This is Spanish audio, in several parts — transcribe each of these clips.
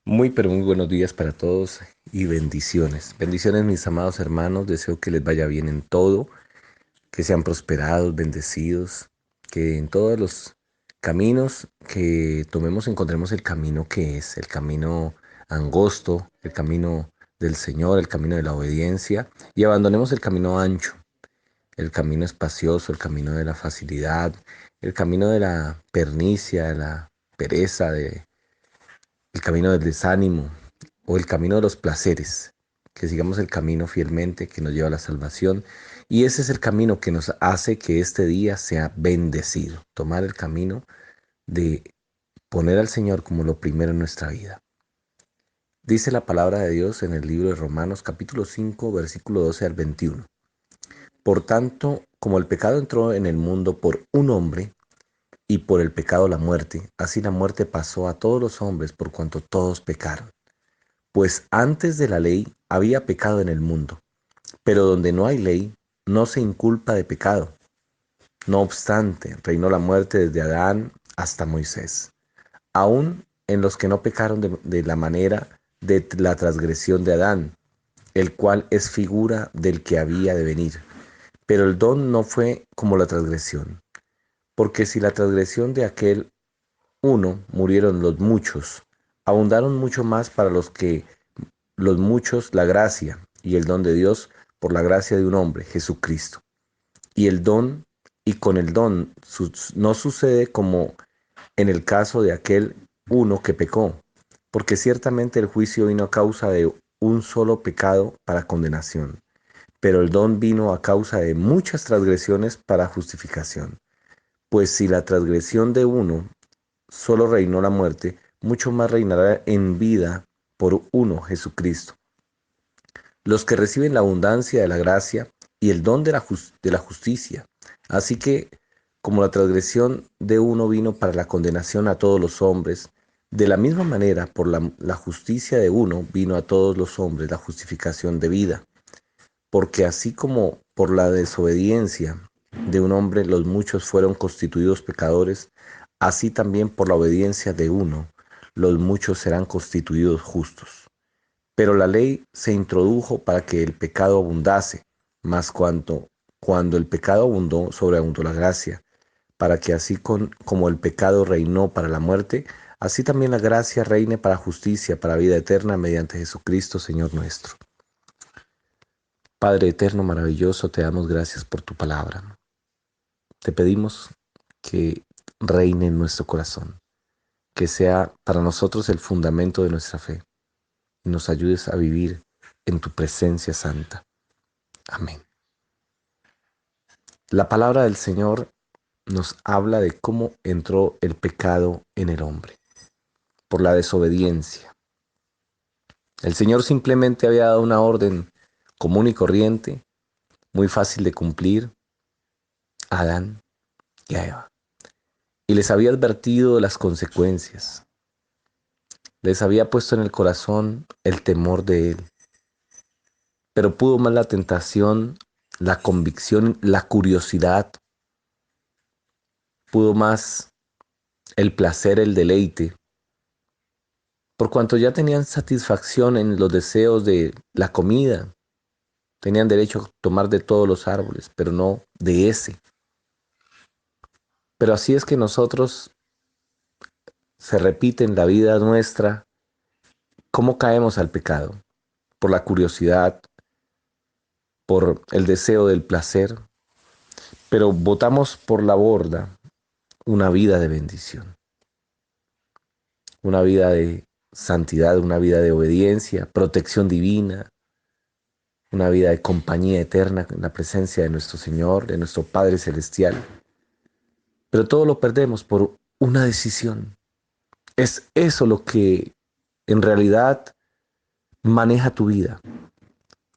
Pero muy buenos días para todos y bendiciones. Bendiciones, mis amados hermanos. Deseo que les vaya bien en todo, que sean prosperados, bendecidos, que en todos los caminos que tomemos encontremos el camino que es, el camino angosto, el camino del Señor, el camino de la obediencia y abandonemos el camino ancho, el camino espacioso, el camino de la facilidad, el camino de la pernicia, de la pereza, el camino del desánimo o el camino de los placeres, que sigamos el camino fielmente que nos lleva a la salvación. Y ese es el camino que nos hace que este día sea bendecido, tomar el camino de poner al Señor como lo primero en nuestra vida. Dice la palabra de Dios en el libro de Romanos capítulo 5 versículo 12 al 21. Por tanto, como el pecado entró en el mundo por un hombre, y por el pecado la muerte, así la muerte pasó a todos los hombres por cuanto todos pecaron. Pues antes de la ley había pecado en el mundo, pero donde no hay ley, no se inculpa de pecado. No obstante, reinó la muerte desde Adán hasta Moisés, aun en los que no pecaron de la manera de la transgresión de Adán, el cual es figura del que había de venir. Pero el don no fue como la transgresión, porque si la transgresión de aquel uno murieron los muchos, abundaron mucho más para los muchos la gracia y el don de Dios por la gracia de un hombre, Jesucristo. Y el don, y con el don no sucede como en el caso de aquel uno que pecó, porque ciertamente el juicio vino a causa de un solo pecado para condenación, pero el don vino a causa de muchas transgresiones para justificación. Pues si la transgresión de uno solo reinó la muerte, mucho más reinará en vida por uno, Jesucristo, los que reciben la abundancia de la gracia y el don de la justicia. Así que, como la transgresión de uno vino para la condenación a todos los hombres, de la misma manera, por la justicia de uno vino a todos los hombres la justificación de vida. Porque así como por la desobediencia de un hombre los muchos fueron constituidos pecadores, así también por la obediencia de uno los muchos serán constituidos justos. Pero la ley se introdujo para que el pecado abundase, mas cuando el pecado abundó, sobreabundó la gracia, para que así como el pecado reinó para la muerte, así también la gracia reine para justicia, para vida eterna, mediante Jesucristo, Señor nuestro. Padre eterno, maravilloso, te damos gracias por tu palabra. Te pedimos que reine en nuestro corazón, que sea para nosotros el fundamento de nuestra fe y nos ayudes a vivir en tu presencia santa. Amén. La palabra del Señor nos habla de cómo entró el pecado en el hombre, por la desobediencia. El Señor simplemente había dado una orden común y corriente, muy fácil de cumplir, a Adán y a Eva. Y les había advertido de las consecuencias. Les había puesto en el corazón el temor de Él. Pero pudo más la tentación, la convicción, la curiosidad, pudo más el placer, el deleite, por cuanto ya tenían satisfacción en los deseos de la comida. Tenían derecho a tomar de todos los árboles, pero no de ese. Pero así es que nosotros se repite en la vida nuestra cómo caemos al pecado, por la curiosidad, por el deseo del placer, pero botamos por la borda una vida de bendición, una vida de santidad, una vida de obediencia, protección divina, una vida de compañía eterna en la presencia de nuestro Señor, de nuestro Padre Celestial. Pero todo lo perdemos por una decisión. Es eso lo que en realidad maneja tu vida.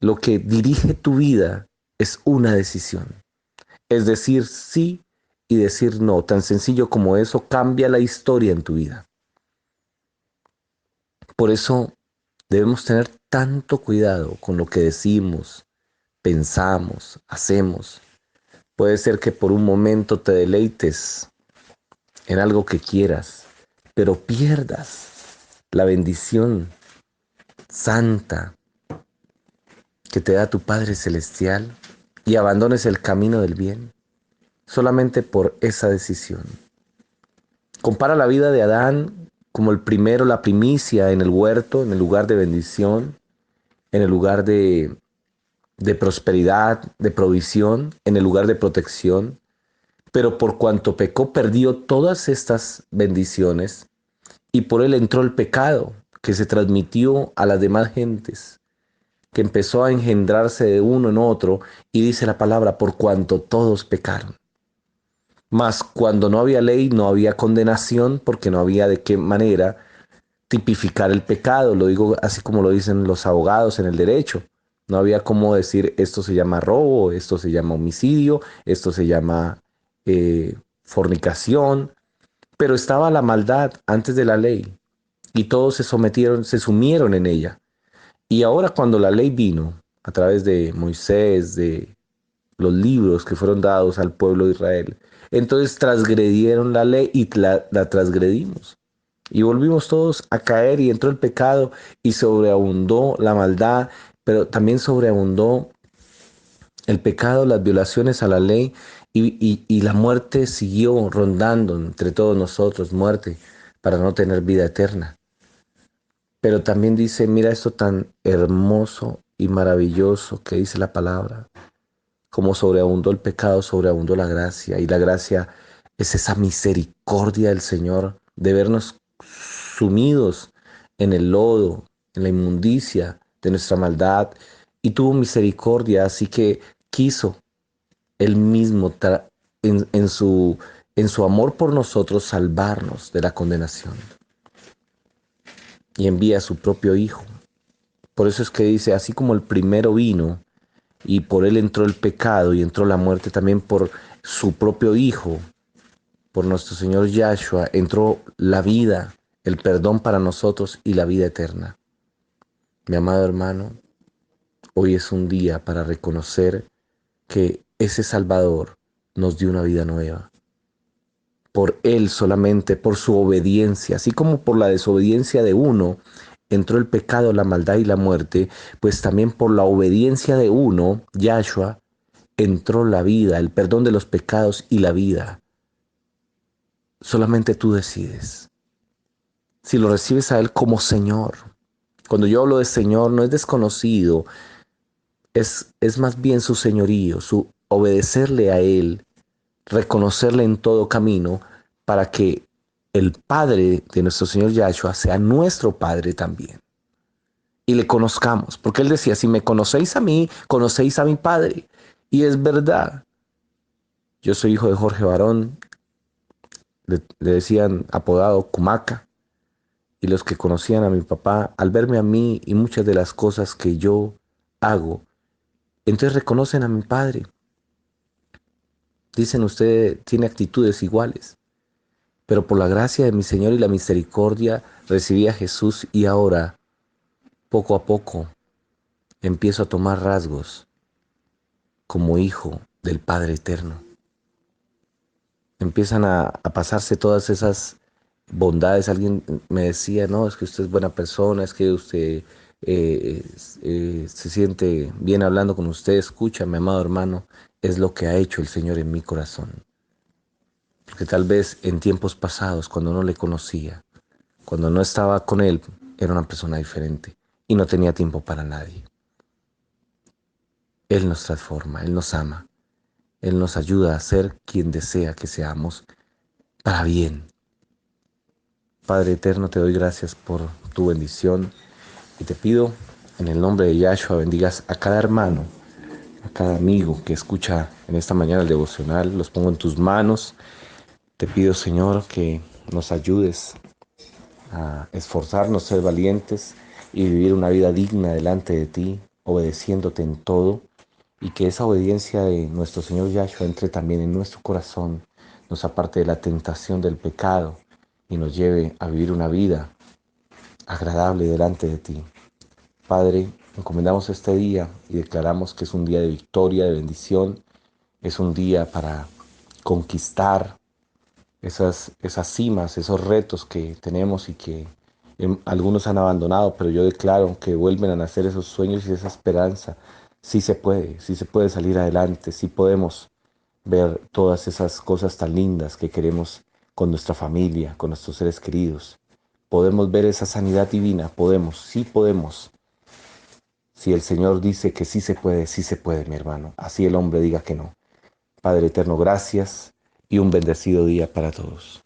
Lo que dirige tu vida es una decisión. Es decir sí y decir no. Tan sencillo como eso cambia la historia en tu vida. Por eso debemos tener tanto cuidado con lo que decimos, pensamos, hacemos. Puede ser que por un momento te deleites en algo que quieras, pero pierdas. la bendición santa que te da tu Padre Celestial y abandones el camino del bien solamente por esa decisión. Compara la vida de Adán como el primero, la primicia en el huerto, en el lugar de bendición, en el lugar de prosperidad, de provisión, en el lugar de protección. Pero por cuanto pecó, perdió todas estas bendiciones y por él entró el pecado que se transmitió a las demás gentes, que empezó a engendrarse de uno en otro, y dice la palabra, por cuanto todos pecaron. Mas cuando no había ley, no había condenación, porque no había de qué manera tipificar el pecado. Lo digo así como lo dicen los abogados en el derecho. No había cómo decir esto se llama robo, esto se llama homicidio, esto se llama fornicación. Pero estaba la maldad antes de la ley y todos se sometieron, se sumieron en ella. Y ahora cuando la ley vino a través de Moisés, de los libros que fueron dados al pueblo de Israel, entonces transgredieron la ley y la transgredimos. Y volvimos todos a caer y entró el pecado y sobreabundó la maldad, pero también sobreabundó el pecado, las violaciones a la ley y la muerte siguió rondando entre todos nosotros, muerte para no tener vida eterna. Pero también dice, mira esto tan hermoso y maravilloso que dice la palabra, como sobreabundó el pecado, sobreabundó la gracia, y la gracia es esa misericordia del Señor de vernos sumidos en el lodo, en la inmundicia de nuestra maldad, y tuvo misericordia, así que quiso él mismo en su amor por nosotros salvarnos de la condenación, y envía a su propio Hijo. Por eso es que dice, así como el primero vino y por él entró el pecado y entró la muerte, también por su propio Hijo, por nuestro Señor Yahshua, entró la vida, el perdón para nosotros y la vida eterna. Mi amado hermano, hoy es un día para reconocer que ese Salvador nos dio una vida nueva. Por Él solamente, por su obediencia, así como por la desobediencia de uno, entró el pecado, la maldad y la muerte, pues también por la obediencia de uno, Yahshua, entró la vida, el perdón de los pecados y la vida. Solamente tú decides si lo recibes a Él como Señor. Cuando yo hablo de Señor, no es desconocido, es más bien su señorío, su obedecerle a Él, reconocerle en todo camino, para que el Padre de nuestro Señor Yahshua sea nuestro Padre también. Y le conozcamos, porque Él decía, si me conocéis a mí, conocéis a mi Padre. Y es verdad. Yo soy hijo de Jorge Barón, le decían apodado Cumaca, y los que conocían a mi papá, al verme a mí y muchas de las cosas que yo hago, entonces reconocen a mi padre. Dicen, usted tiene actitudes iguales, pero por la gracia de mi Señor y la misericordia recibí a Jesús, y ahora, poco a poco, empiezo a tomar rasgos como hijo del Padre Eterno. Empiezan a pasarse todas esas bondades. Alguien me decía, no, es que usted es buena persona, es que usted se siente bien hablando con usted. Escúchame, amado hermano, es lo que ha hecho el Señor en mi corazón. Porque tal vez en tiempos pasados, cuando no le conocía, cuando no estaba con Él, era una persona diferente y no tenía tiempo para nadie. Él nos transforma, Él nos ama, Él nos ayuda a ser quien desea que seamos para bien. Padre eterno, te doy gracias por tu bendición y te pido en el nombre de Yahshua bendigas a cada hermano, a cada amigo que escucha en esta mañana el devocional. Los pongo en tus manos. Te pido, Señor, que nos ayudes a esforzarnos, ser valientes y vivir una vida digna delante de ti, obedeciéndote en todo, y que esa obediencia de nuestro Señor Yahshua entre también en nuestro corazón, nos aparte de la tentación del pecado y nos lleve a vivir una vida agradable delante de ti. Padre, encomendamos este día y declaramos que es un día de victoria, de bendición, es un día para conquistar esas cimas, esos retos que tenemos y que Algunos han abandonado, pero yo declaro que vuelven a nacer esos sueños y esa esperanza. Sí se puede salir adelante, sí podemos ver todas esas cosas tan lindas que queremos con nuestra familia, con nuestros seres queridos. Podemos ver esa sanidad divina, podemos, sí podemos. Si el Señor dice que sí se puede, mi hermano. Así el hombre diga que no. Padre eterno, gracias y un bendecido día para todos.